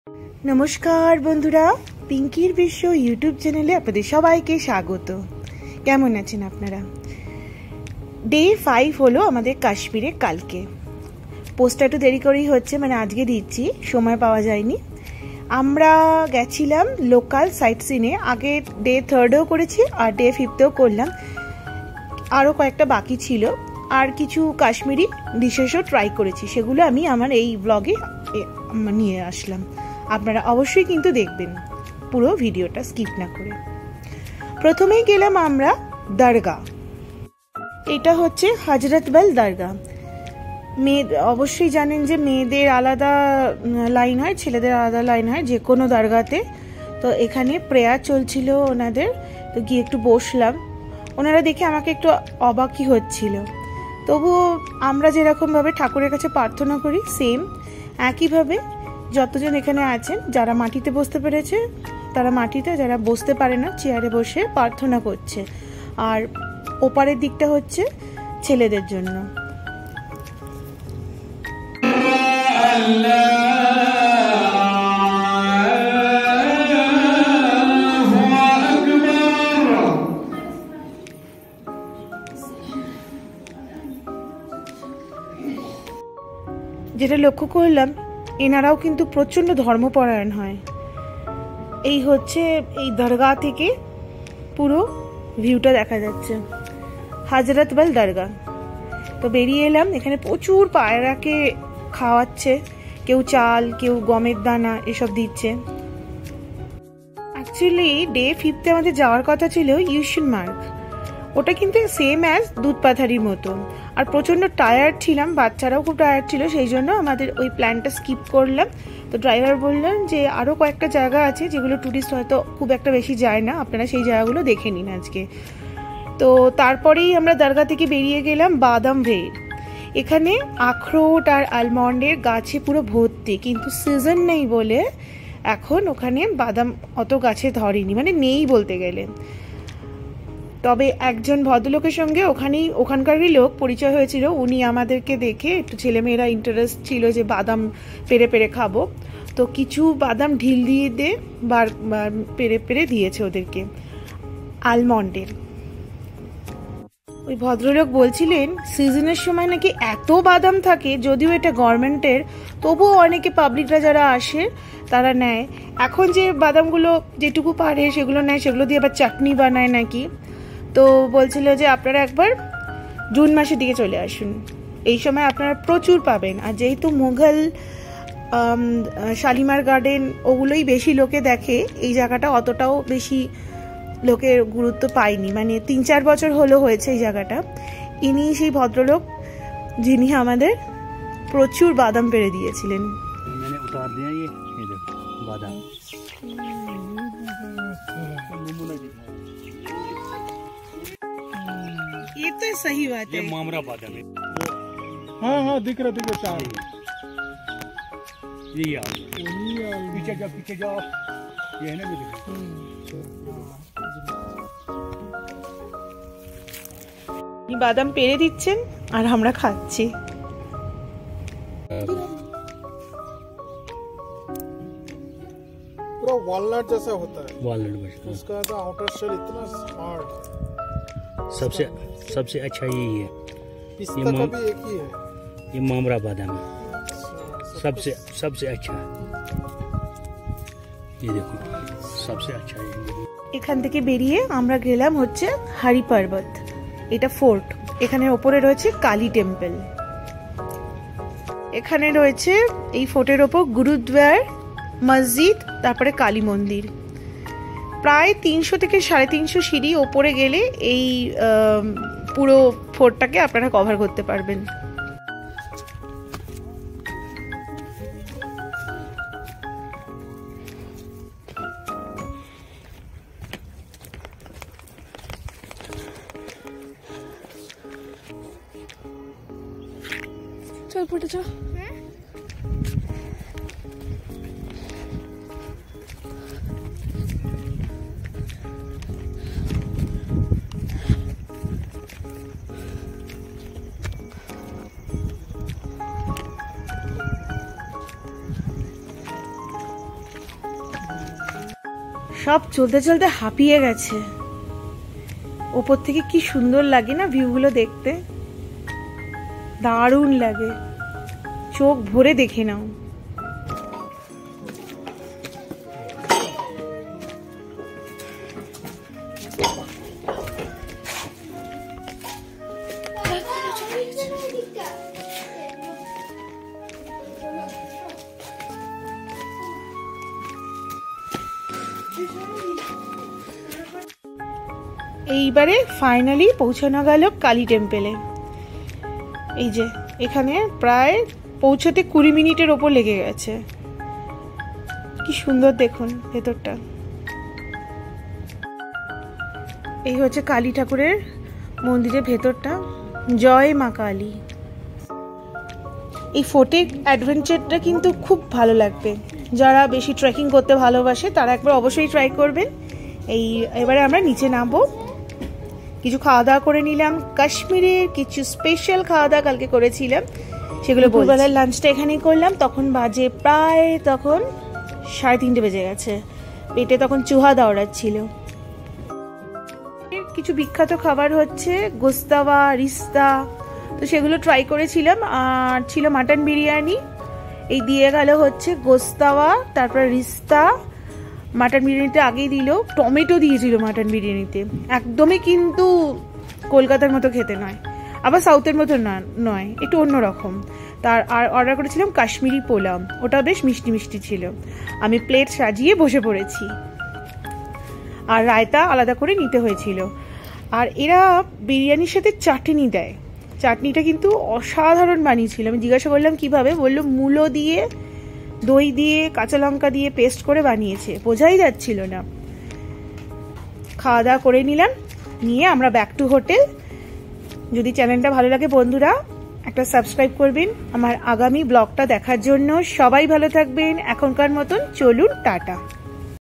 नमस्कार बंधुरा पिंकिर विश्व यूट्यूब चैनेले आपनादेर सबाइके स्वागत। केमन आछेन आपनारा? डे 5 हलो आमादेर काश्मीरे कालके। पोस्टटा एकटु देरी करेई होच्छे, माने आजके दिচ্ছি, समय पाওয়া যায়নি। আমরা গেছিলাম লোকাল সাইট সিনে। আগে ডে 3ও করেছি আর ডে 5ও করলাম, আরও কয়েকটা বাকি ছিল। আর কিছু কাশ্মীরি ডিশেসও ট্রাই করেছি, সেগুলো আমি আমার এই ব্লগে নিয়ে আসলাম। আপনারা অবশ্যই কিন্তু দেখবেন পুরো ভিডিওটা স্কিপ না করে। প্রথমেই গেলাম আমরা দরগা। এটা হচ্ছে হজরতবল দরগা। মেয়ে অবশ্যই জানেন যে মেয়েদের আলাদা লাইন হয়, ছেলেদের আলাদা লাইন হয় যে কোনো দরগাতে। তো এখানে প্রেয়ার চলছিল ওনাদের, তো গিয়ে একটু বসলাম। ওনারা দেখে আমাকে একটু অবাকই হচ্ছিল। তবুও আমরা যেরকমভাবে ঠাকুরের কাছে প্রার্থনা করি সেম একইভাবে যতজন এখানে আছেন, যারা মাটিতে বসতে পেরেছে তারা মাটিতে, যারা বসতে পারে না চেয়ারে বসে প্রার্থনা করছে। আর ওপারের দিকটা হচ্ছে ছেলেদের জন্য। যেটা লক্ষ্য করলাম এনারাও কিন্তু প্রচন্ড ধর্মপরায়ণ হয়। এই হচ্ছে এই দরগা থেকে পুরো ভিউটা দেখা যাচ্ছে, হজরতবল দরগা। তো বেরিয়ে এলাম, এখানে প্রচুর পায়রাকে খাওয়াচ্ছে, কেউ চাল, কেউ গমের দানা এসব দিচ্ছে। অ্যাকচুয়ালি ডে 5 আমাদের যাওয়ার কথা ছিল ইউশনমার্গ, ওটা কিন্তু সেম অ্যাজ দুধপাথারির মতো। আর প্রচণ্ড টায়ার্ড ছিলাম, বাচ্চারাও খুব টায়ার্ড ছিল, সেই জন্য আমাদের ওই প্ল্যানটা স্কিপ করলাম। তো ড্রাইভার বললেন যে আরও কয়েকটা জায়গা আছে যেগুলো ট্যুরিস্ট হয়তো খুব একটা বেশি যায় না, আপনারা সেই জায়গাগুলো দেখে নিন আজকে। তো তারপরেই আমরা দরগা থেকে বেরিয়ে গেলাম বাদাম ভেড়। এখানে আখরোট আর আলমন্ডের গাছে পুরো ভর্তি, কিন্তু সিজন নেই বলে এখন ওখানে বাদাম অত গাছে ধরেনি, মানে নেই বলতে গেলে। তবে একজন ভদ্রলোকের সঙ্গে ওখানকারই লোক পরিচয় হয়েছিল, উনি আমাদেরকে দেখে একটু ছেলেমেয়েরা ইন্টারেস্ট ছিল যে বাদাম পেরে পেরে খাবো, তো কিছু বাদাম ঢিল দিয়ে পেরে পেরে দিয়েছে ওদেরকে আলমন্ডের। ওই ভদ্রলোক বলছিলেন সিজনের সময় নাকি এত বাদাম থাকে, যদিও এটা গভর্নমেন্টের, তবুও অনেকে পাবলিকরা যারা আসে তারা নেয়। এখন যে বাদামগুলো যেটুকু পারে সেগুলো নেয়, সেগুলো দিয়ে আবার চাটনি বানায় নাকি। তো বলছিল যে আপনারা একবার জুন মাসের দিকে চলে আসুন, এই সময় আপনারা প্রচুর পাবেন। আর যেহেতু মুঘল শালিমার গার্ডেন ওগুলোই বেশি লোকে দেখে, এই জায়গাটা অতটাও বেশি লোকের গুরুত্ব পায়নি, মানে 3-4 বছর হলো হয়েছে এই জায়গাটা। ইনি সেই ভদ্রলোক যিনি আমাদের প্রচুর বাদাম পেড়ে দিয়েছিলেন। ये तो सही बात है, ये मामरा बादाम है। हाँ हाँ दिख रहा चार। ये पीछे जाओ ये है ना मेरे। বাদাম পেড়ে দিচ্ছেন আর আমরা খাচ্ছি। पूरा वॉलनट जैसा होता है, वॉलनट उसका तो आउटर शेल इतना हार्ड। सबसे अच्छा यही है, पिस्ता का भी एक ही है, ये मामरा बादाम है। सबसे अच्छा ये देखो, सबसे अच्छा है। এখান থেকে বেরিয়ে আমরা গেলাম হচ্ছে হারি পর্বত, এটা ফোর্ট। এখানে ওপরে রয়েছে কালী টেম্পল, এখানে রয়েছে এই ফোর্টের ওপর গুরুদ্বার, মসজিদ, তারপরে কালী মন্দির। প্রায় 300 থেকে 350 সিঁড়ি ওপরে গেলে এই পুরো ফোর্টটাকে আপনারা কভার করতে পারবেন। চল ফটো চল। সব চলতে চলতে হাঁপিয়ে গেছে। ওপর থেকে কি সুন্দর লাগে না ভিউগুলো দেখতে, দারুণ লাগে, চোখ ভরে দেখে নাও। এইবারে ফাইনালি পৌঁছানো গেল কালী টেম্পেলে। এই যে এখানে প্রায় পৌঁছতে 20 মিনিটের ওপর লেগে গেছে। কি সুন্দর দেখুন ভেতরটা। এই হচ্ছে কালী ঠাকুরের মন্দিরের ভেতরটা। জয় মা কালী। এই ফোর্টের অ্যাডভেঞ্চারটা কিন্তু খুব ভালো লাগবে। যারা বেশি ট্রেকিং করতে ভালোবাসে তারা একবার অবশ্যই ট্রাই করবেন। এবারে আমরা নিচে নামবো। কিছু খাওয়া দাওয়া করে নিলাম, কাশ্মীরের কিছু স্পেশাল খাওয়া দাওয়া কালকে করেছিলাম সেগুলো। দুপুরবেলার লাঞ্চটা এখানেই করলাম। তখন বাজে প্রায় 3:30 বেজে গেছে। পেটে তখন চুহা দৌড়াচ্ছিল। কিছু বিখ্যাত খাবার হচ্ছে গোস্তাওয়া, রিস্তা, তো সেগুলো ট্রাই করেছিলাম। আর ছিল মাটন বিরিয়ানি। এই দিয়ে গেল হচ্ছে গোস্তাওয়া, তারপর রিস্তা। মাটন বিরিয়ানিতে আগেই দিল, টমেটো দিয়েছিল মাটন বিরিয়ানিতে। একদমই কিন্তু কলকাতার মতো খেতে নয়, আবার সাউথের মতো নয়, একটু অন্যরকম। আর অর্ডার করেছিলাম কাশ্মীরি পোলাও, ওটা বেশ মিষ্টি মিষ্টি ছিল। আমি প্লেট সাজিয়ে বসে পড়েছি। আর রায়তা আলাদা করে নিতে হয়েছিল। আর এরা বিরিয়ানির সাথে চাটনি দেয়। চাটনিটা কিন্তু অসাধারণ বানিয়েছিল। আমি জিজ্ঞাসা করলাম কিভাবে, বললো মূলো দিয়ে, দই দিয়ে, কাঁচা লঙ্কা দিয়ে পেস্ট করে বানিয়েছে। বোঝাই যাচ্ছিল না। খাওয়া দাওয়া করে নিলাম, নিয়ে আমরা ব্যাক টু হোটেল। যদি চ্যানেলটা ভালো লাগে বন্ধুরা একটা সাবস্ক্রাইব করবেন আমার আগামী ব্লগটা দেখার জন্য। সবাই ভালো থাকবেন। এখনকার মতন চলুন, টাটা।